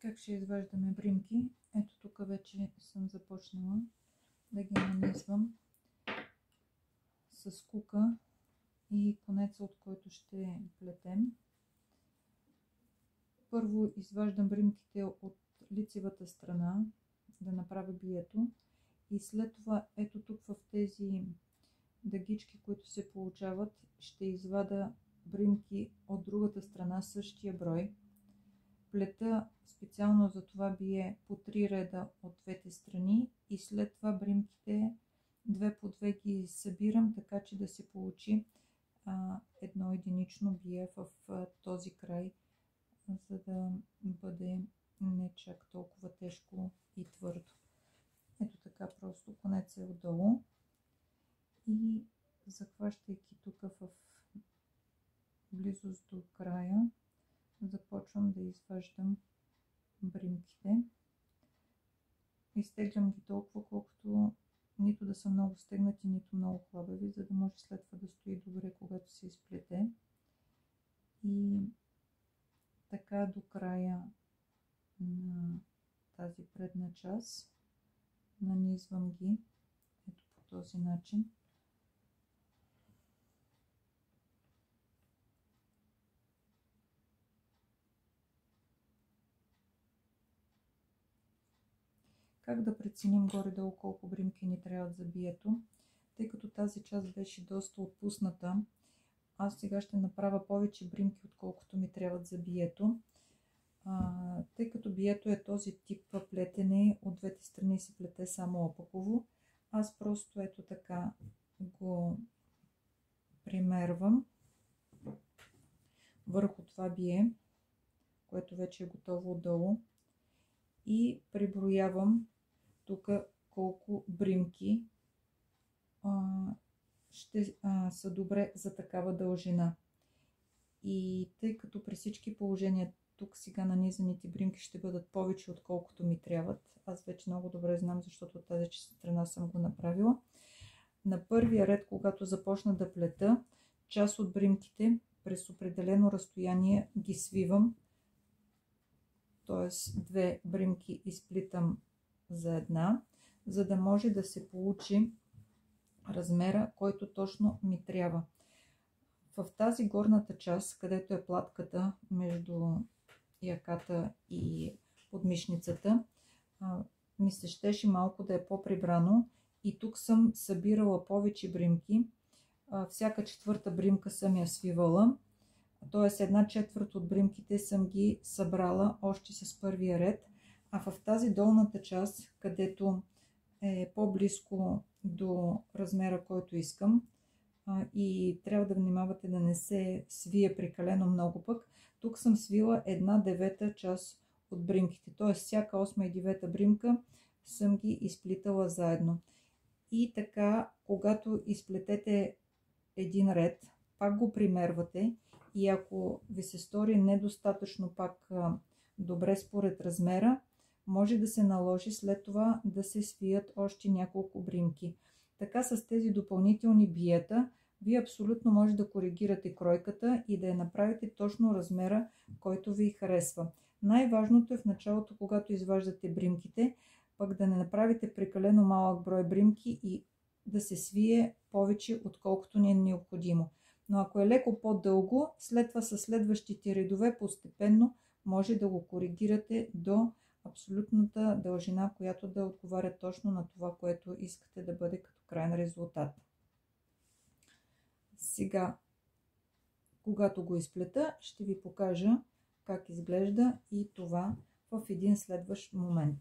Как ще изваждаме бримки? Ето тук вече съм започнала да ги нанесвам с кука и конеца, от който ще плетем. Първо изваждам бримките от лицевата страна, да направя бието, и след това ето тук в тези дъгички, които се получават, ще извада бримки от другата страна, същия брой. Плета специално за това бие по 3 реда от двете страни и след това бримките 2 по 2 ги събирам, така че да се получи едно единично бие в този край, за да бъде не чак толкова тежко и твърдо. Ето така, просто конец е отдолу и захващайки тук в близост до края, започвам да изваждам бримките. Изтеглям ги толкова, колкото нито да са много стегнати, нито много хлабави, за да може след това да стои добре, когато се изплете. И така до края на тази предна част нанизвам ги ето по този начин. Как да преценим горе-долу колко бримки ни трябват за бието? Тъй като тази част беше доста отпусната, аз сега ще направя повече бримки, отколкото ми трябват за бието. Тъй като бието е този тип плетене, от двете страни се плете само опаково, аз просто ето така го примервам върху това бие, което вече е готово отдолу, и приброявам тук колко бримки ще са добре за такава дължина. И тъй като при всички положения тук сега нанизаните бримки ще бъдат повече, отколкото ми трябват, аз вече много добре знам, защото от тази страна съм го направила. На първия ред, когато започна да плета, част от бримките през определено разстояние ги свивам, т.е. 2 бримки изплитам за една, за да може да се получи размера, който точно ми трябва. В тази горната част, където е платката между яката и подмишницата, ми се щеше малко да е по-прибрано и тук съм събирала повече бримки. Всяка четвърта бримка съм я свивала, т.е. 1/4 от бримките съм ги събрала още с първия ред, а в тази долната част, където е по-близко до размера, който искам, и трябва да внимавате да не се свие прекалено много пък, тук съм свила 1/9 част от бримките, т.е. всяка 8 и 9 бримка съм ги изплитала заедно. И така, когато изплетете един ред, пак го примервате и ако ви се стори недостатъчно пак добре според размера, може да се наложи след това да се свият още няколко бримки. Така с тези допълнителни биета вие абсолютно може да коригирате кройката и да я направите точно размера, който ви харесва. Най-важното е в началото, когато изваждате бримките, пък да не направите прекалено малък брой бримки и да се свие повече, отколкото ни е необходимо. Но ако е леко по-дълго, след това със следващите редове постепенно може да го коригирате до абсолютната дължина, която да отговаря точно на това, което искате да бъде като крайен резултат. Сега, когато го изплета, ще ви покажа как изглежда и това в един следващ момент.